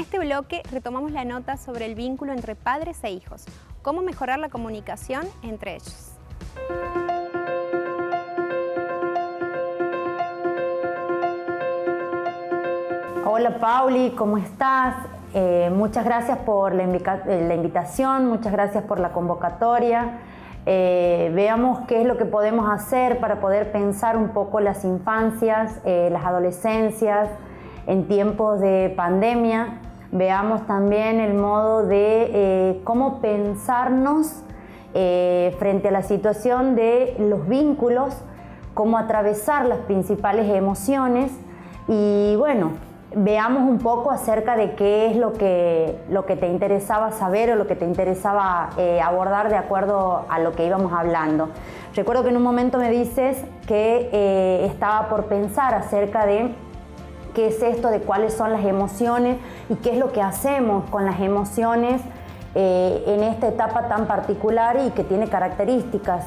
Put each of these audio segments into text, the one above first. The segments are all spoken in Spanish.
este bloque retomamos la nota sobre el vínculo entre padres e hijos, cómo mejorar la comunicación entre ellos. Hola Pauli, ¿cómo estás? Muchas gracias por la invitación, muchas gracias por la convocatoria. Veamos qué es lo que podemos hacer para poder pensar un poco las infancias, las adolescencias en tiempos de pandemia. Veamos también el modo de cómo pensarnos frente a la situación de los vínculos, cómo atravesar las principales emociones y bueno, veamos un poco acerca de qué es lo que te interesaba saber o lo que te interesaba abordar de acuerdo a lo que íbamos hablando. Recuerdo que en un momento me dices que estaba por pensar acerca de qué es esto de cuáles son las emociones y qué es lo que hacemos con las emociones en esta etapa tan particular y que tiene características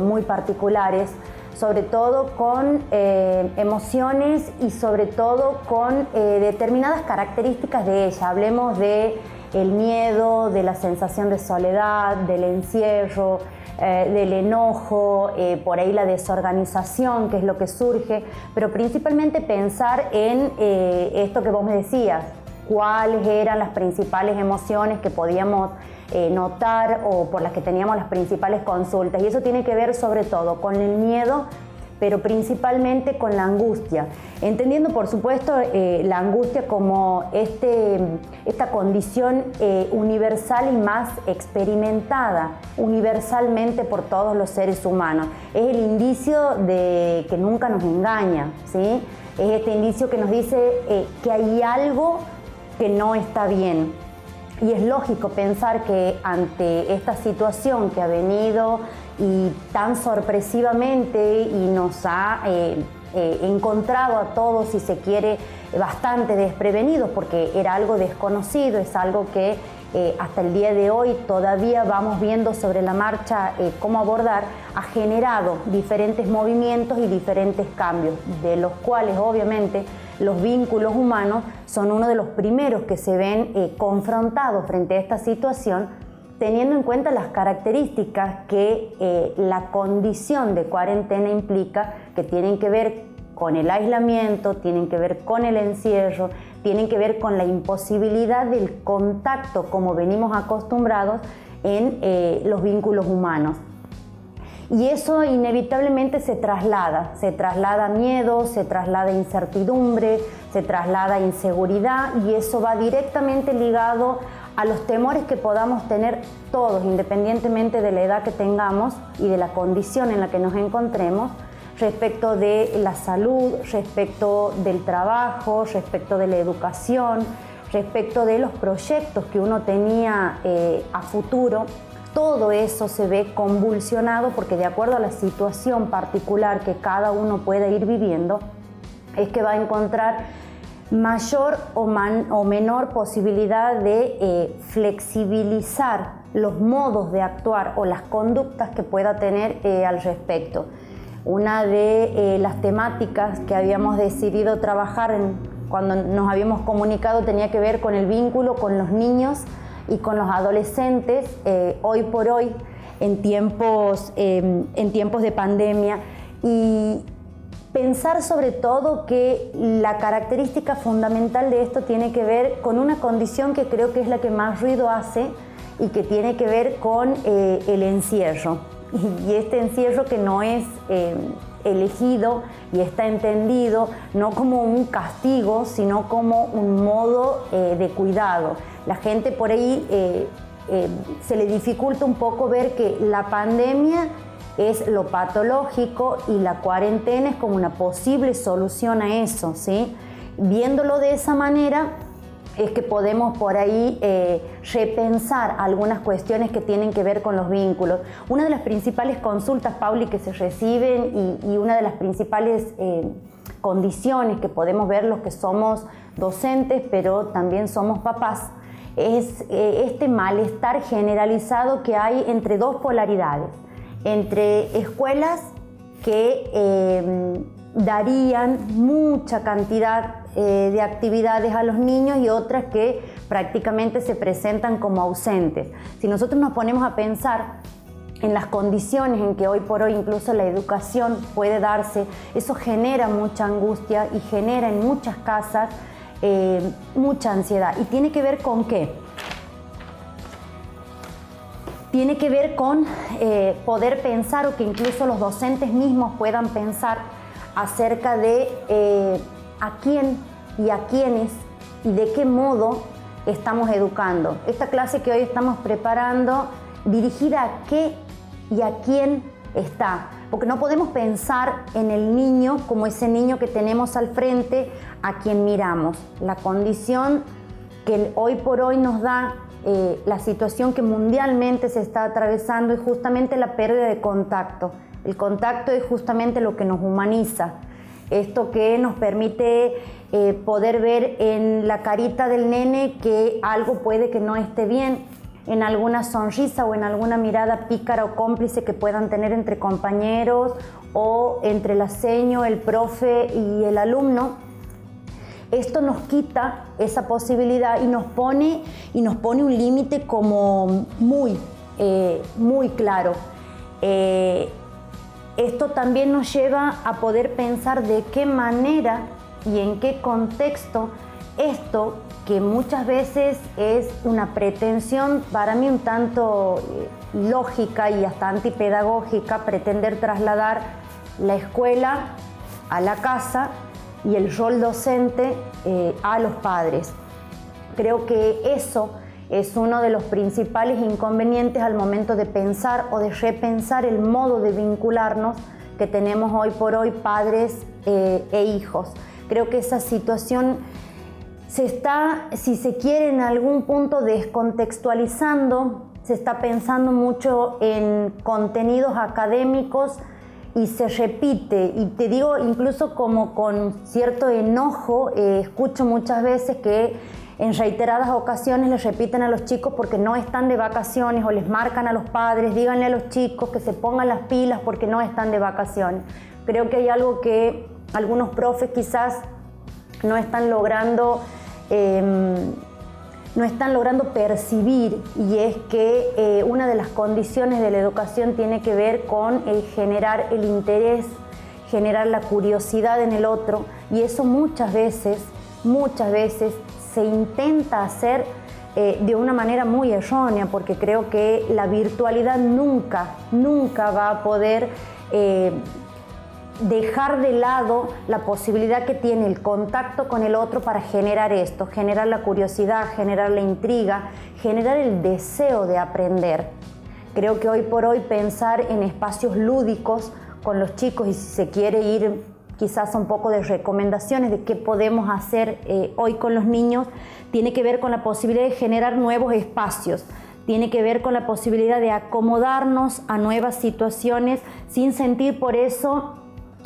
muy particulares, sobre todo con emociones y sobre todo con determinadas características de ella. Hablemos de el miedo, de la sensación de soledad, del encierro, del enojo, por ahí la desorganización, que es lo que surge, pero principalmente pensar en esto que vos me decías, cuáles eran las principales emociones que podíamos notar o por las que teníamos las principales consultas. Y eso tiene que ver sobre todo con el miedo, pero principalmente con la angustia. Entendiendo, por supuesto, la angustia como esta condición universal y más experimentada universalmente por todos los seres humanos. Es el indicio de que nunca nos engaña, ¿sí? Es este indicio que nos dice que hay algo que no está bien. Y es lógico pensar que ante esta situación que ha venido y tan sorpresivamente y nos ha encontrado a todos, si se quiere, bastante desprevenidos, porque era algo desconocido, es algo que hasta el día de hoy todavía vamos viendo sobre la marcha cómo abordar, ha generado diferentes movimientos y diferentes cambios, de los cuales obviamente los vínculos humanos son uno de los primeros que se ven confrontados frente a esta situación, teniendo en cuenta las características que la condición de cuarentena implica, que tienen que ver con el aislamiento, tienen que ver con el encierro, tienen que ver con la imposibilidad del contacto como venimos acostumbrados en los vínculos humanos. Y eso inevitablemente se traslada miedo, se traslada incertidumbre, se traslada inseguridad y eso va directamente ligado a los temores que podamos tener todos, independientemente de la edad que tengamos y de la condición en la que nos encontremos, respecto de la salud, respecto del trabajo, respecto de la educación, respecto de los proyectos que uno tenía a futuro. Todo eso se ve convulsionado porque de acuerdo a la situación particular que cada uno pueda ir viviendo, es que va a encontrar mayor o menor posibilidad de flexibilizar los modos de actuar o las conductas que pueda tener al respecto. Una de las temáticas que habíamos decidido trabajar cuando nos habíamos comunicado tenía que ver con el vínculo con los niños y con los adolescentes hoy por hoy en tiempos de pandemia, y pensar sobre todo que la característica fundamental de esto tiene que ver con una condición que creo que es la que más ruido hace y que tiene que ver con el encierro. Y este encierro que no es elegido y está entendido no como un castigo, sino como un modo de cuidado. La gente por ahí se le dificulta un poco ver que la pandemia es lo patológico y la cuarentena es como una posible solución a eso, ¿sí? Viéndolo de esa manera es que podemos por ahí repensar algunas cuestiones que tienen que ver con los vínculos. Una de las principales consultas, Pauli, que se reciben y una de las principales condiciones que podemos ver los que somos docentes, pero también somos papás, es este malestar generalizado que hay entre dos polaridades, entre escuelas que darían mucha cantidad de actividades a los niños y otras que prácticamente se presentan como ausentes. Si nosotros nos ponemos a pensar en las condiciones en que hoy por hoy incluso la educación puede darse, eso genera mucha angustia y genera en muchas casas mucha ansiedad. ¿Y tiene que ver con qué? Tiene que ver con poder pensar, o que incluso los docentes mismos puedan pensar acerca de a quién y a quiénes y de qué modo estamos educando. Esta clase que hoy estamos preparando, dirigida a qué y a quién está, porque no podemos pensar en el niño como ese niño que tenemos al frente, a quien miramos. La condición que hoy por hoy nos da la situación que mundialmente se está atravesando es justamente la pérdida de contacto. El contacto es justamente lo que nos humaniza, esto que nos permite poder ver en la carita del nene que algo puede que no esté bien, en alguna sonrisa o en alguna mirada pícara o cómplice que puedan tener entre compañeros o entre la seño, el profe y el alumno. Esto nos quita esa posibilidad y nos pone un límite como muy claro. Esto también nos lleva a poder pensar de qué manera y en qué contexto esto, que muchas veces es una pretensión para mí un tanto lógica y hasta antipedagógica, pretender trasladar la escuela a la casa y el rol docente a los padres. Creo que eso es uno de los principales inconvenientes al momento de pensar o de repensar el modo de vincularnos que tenemos hoy por hoy padres e hijos. Creo que esa situación se está, si se quiere, en algún punto descontextualizando, se está pensando mucho en contenidos académicos y se repite, y te digo incluso como con cierto enojo, escucho muchas veces que en reiteradas ocasiones les repiten a los chicos porque no están de vacaciones, o les marcan a los padres, díganle a los chicos que se pongan las pilas porque no están de vacaciones. Creo que hay algo que algunos profes quizás no están logrando percibir, y es que una de las condiciones de la educación tiene que ver con generar el interés, generar la curiosidad en el otro, y eso muchas veces se intenta hacer de una manera muy errónea, porque creo que la virtualidad nunca va a poder dejar de lado la posibilidad que tiene el contacto con el otro para generar esto, generar la curiosidad, generar la intriga, generar el deseo de aprender. Creo que hoy por hoy pensar en espacios lúdicos con los chicos, y si se quiere ir quizás un poco de recomendaciones de qué podemos hacer hoy con los niños, tiene que ver con la posibilidad de generar nuevos espacios, tiene que ver con la posibilidad de acomodarnos a nuevas situaciones sin sentir por eso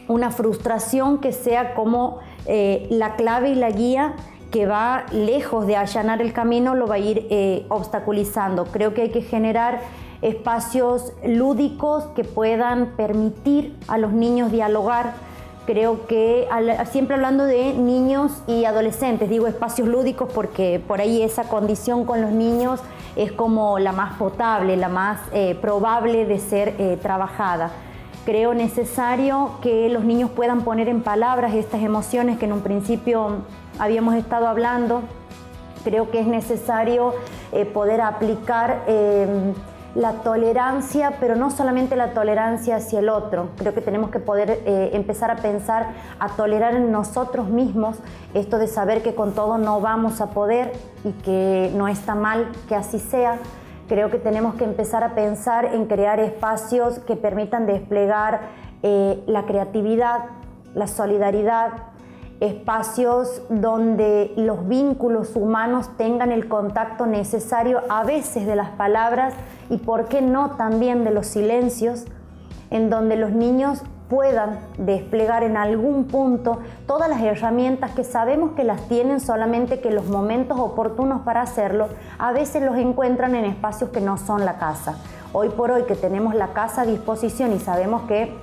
una frustración que sea como la clave y la guía que va, lejos de allanar el camino, lo va a ir obstaculizando. Creo que hay que generar espacios lúdicos que puedan permitir a los niños dialogar. Creo que, siempre hablando de niños y adolescentes, digo espacios lúdicos porque por ahí esa condición con los niños es como la más potable, la más probable de ser trabajada. Creo necesario que los niños puedan poner en palabras estas emociones que en un principio habíamos estado hablando. Creo que es necesario poder aplicar la tolerancia, pero no solamente la tolerancia hacia el otro. Creo que tenemos que poder empezar a pensar, a tolerar en nosotros mismos esto de saber que con todo no vamos a poder y que no está mal que así sea. Creo que tenemos que empezar a pensar en crear espacios que permitan desplegar la creatividad, la solidaridad, espacios donde los vínculos humanos tengan el contacto necesario, a veces de las palabras y por qué no también de los silencios, en donde los niños puedan desplegar en algún punto todas las herramientas que sabemos que las tienen, solamente que los momentos oportunos para hacerlo a veces los encuentran en espacios que no son la casa. Hoy por hoy que tenemos la casa a disposición y sabemos que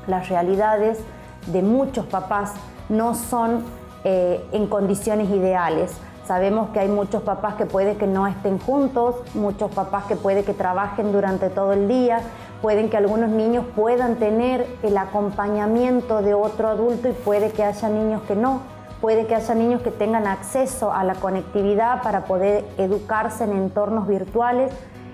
las realidades de muchos papás no son en condiciones ideales. Sabemos que hay muchos papás que puede que no estén juntos, muchos papás que puede que trabajen durante todo el día, pueden que algunos niños puedan tener el acompañamiento de otro adulto y puede que haya niños que no, puede que haya niños que tengan acceso a la conectividad para poder educarse en entornos virtuales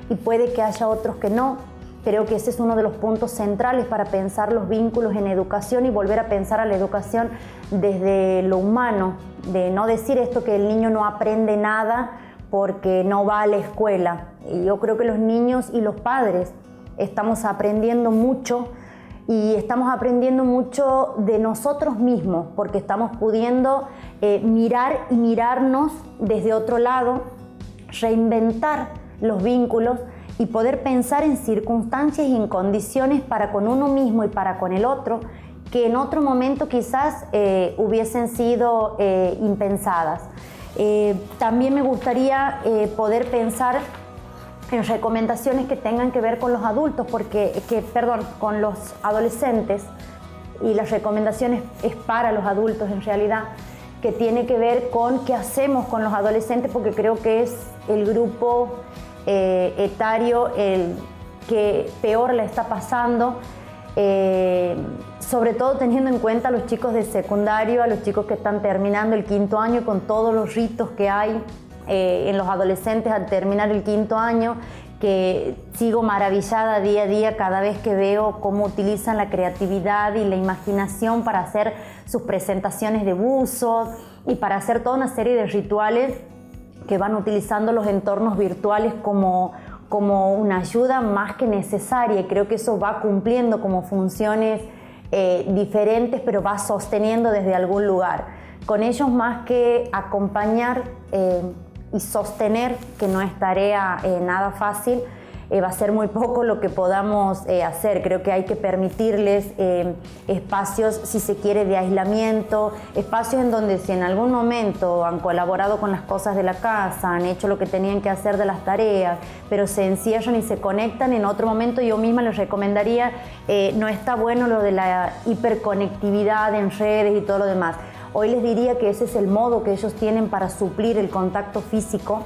y puede que haya otros que no. Creo que ese es uno de los puntos centrales para pensar los vínculos en educación y volver a pensar a la educación desde lo humano, de no decir esto que el niño no aprende nada porque no va a la escuela. Y yo creo que los niños y los padres estamos aprendiendo mucho y estamos aprendiendo mucho de nosotros mismos porque estamos pudiendo mirar y mirarnos desde otro lado, reinventar los vínculos y poder pensar en circunstancias y en condiciones para con uno mismo y para con el otro que en otro momento quizás hubiesen sido impensadas. También me gustaría poder pensar en recomendaciones que tengan que ver con los adultos, con los adolescentes, y las recomendaciones es para los adultos en realidad, que tiene que ver con qué hacemos con los adolescentes, porque creo que es el grupo etario el que peor le está pasando, sobre todo teniendo en cuenta a los chicos de secundario, a los chicos que están terminando el 5º año con todos los ritos que hay en los adolescentes al terminar el 5º año, que sigo maravillada día a día cada vez que veo cómo utilizan la creatividad y la imaginación para hacer sus presentaciones de buzos y para hacer toda una serie de rituales que van utilizando los entornos virtuales como una ayuda más que necesaria, y creo que eso va cumpliendo como funciones diferentes, pero va sosteniendo desde algún lugar. Con ellos, más que acompañar y sostener, que no es tarea nada fácil, va a ser muy poco lo que podamos hacer. Creo que hay que permitirles espacios, si se quiere, de aislamiento, espacios en donde si en algún momento han colaborado con las cosas de la casa, han hecho lo que tenían que hacer de las tareas, pero se encierran y se conectan, en otro momento yo misma les recomendaría, no está bueno lo de la hiperconectividad en redes y todo lo demás. Hoy les diría que ese es el modo que ellos tienen para suplir el contacto físico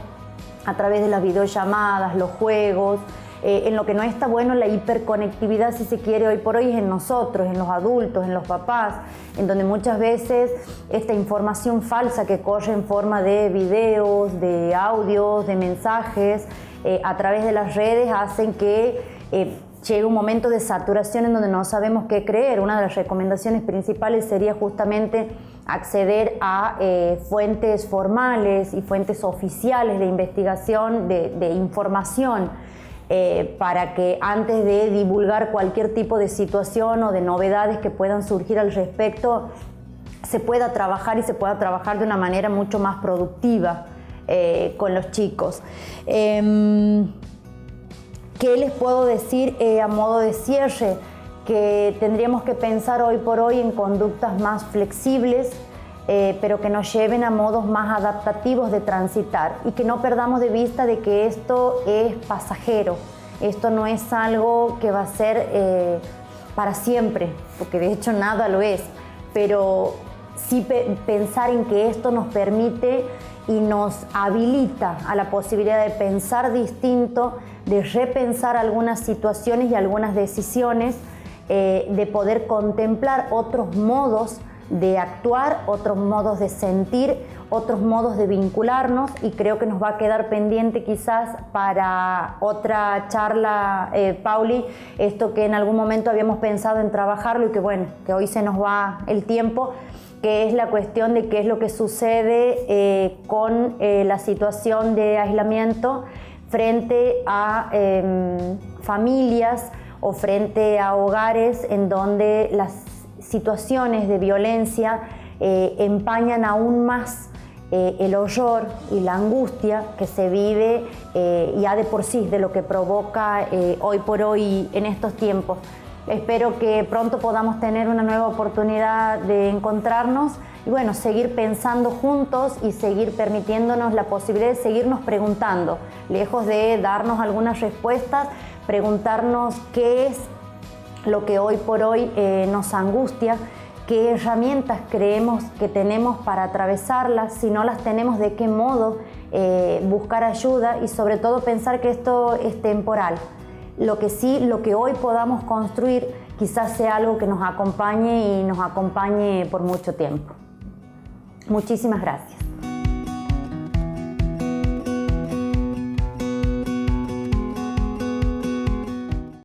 a través de las videollamadas, los juegos. En lo que no está bueno la hiperconectividad, si se quiere, hoy por hoy es en nosotros, en los adultos, en los papás, en donde muchas veces esta información falsa que corre en forma de videos, de audios, de mensajes, a través de las redes hacen que llegue un momento de saturación en donde no sabemos qué creer. Una de las recomendaciones principales sería justamente acceder a fuentes formales y fuentes oficiales de investigación, de información, para que antes de divulgar cualquier tipo de situación o de novedades que puedan surgir al respecto, se pueda trabajar y se pueda trabajar de una manera mucho más productiva con los chicos. ¿Qué les puedo decir a modo de cierre? Que tendríamos que pensar hoy por hoy en conductas más flexibles, pero que nos lleven a modos más adaptativos de transitar y que no perdamos de vista de que esto es pasajero, esto no es algo que va a ser para siempre, porque de hecho nada lo es, pero sí pensar en que esto nos permite y nos habilita a la posibilidad de pensar distinto, de repensar algunas situaciones y algunas decisiones, de poder contemplar otros modos de actuar, otros modos de sentir, otros modos de vincularnos, y creo que nos va a quedar pendiente quizás para otra charla, Pauli, esto que en algún momento habíamos pensado en trabajarlo y que bueno, que hoy se nos va el tiempo, que es la cuestión de qué es lo que sucede con la situación de aislamiento frente a familias o frente a hogares en donde las situaciones de violencia empañan aún más el horror y la angustia que se vive ya de por sí, de lo que provoca hoy por hoy en estos tiempos. Espero que pronto podamos tener una nueva oportunidad de encontrarnos y bueno, seguir pensando juntos y seguir permitiéndonos la posibilidad de seguirnos preguntando, lejos de darnos algunas respuestas, preguntarnos qué es lo que hoy por hoy nos angustia, qué herramientas creemos que tenemos para atravesarlas, si no las tenemos, de qué modo buscar ayuda y sobre todo pensar que esto es temporal. Lo que hoy podamos construir quizás sea algo que nos acompañe y nos acompañe por mucho tiempo. Muchísimas gracias.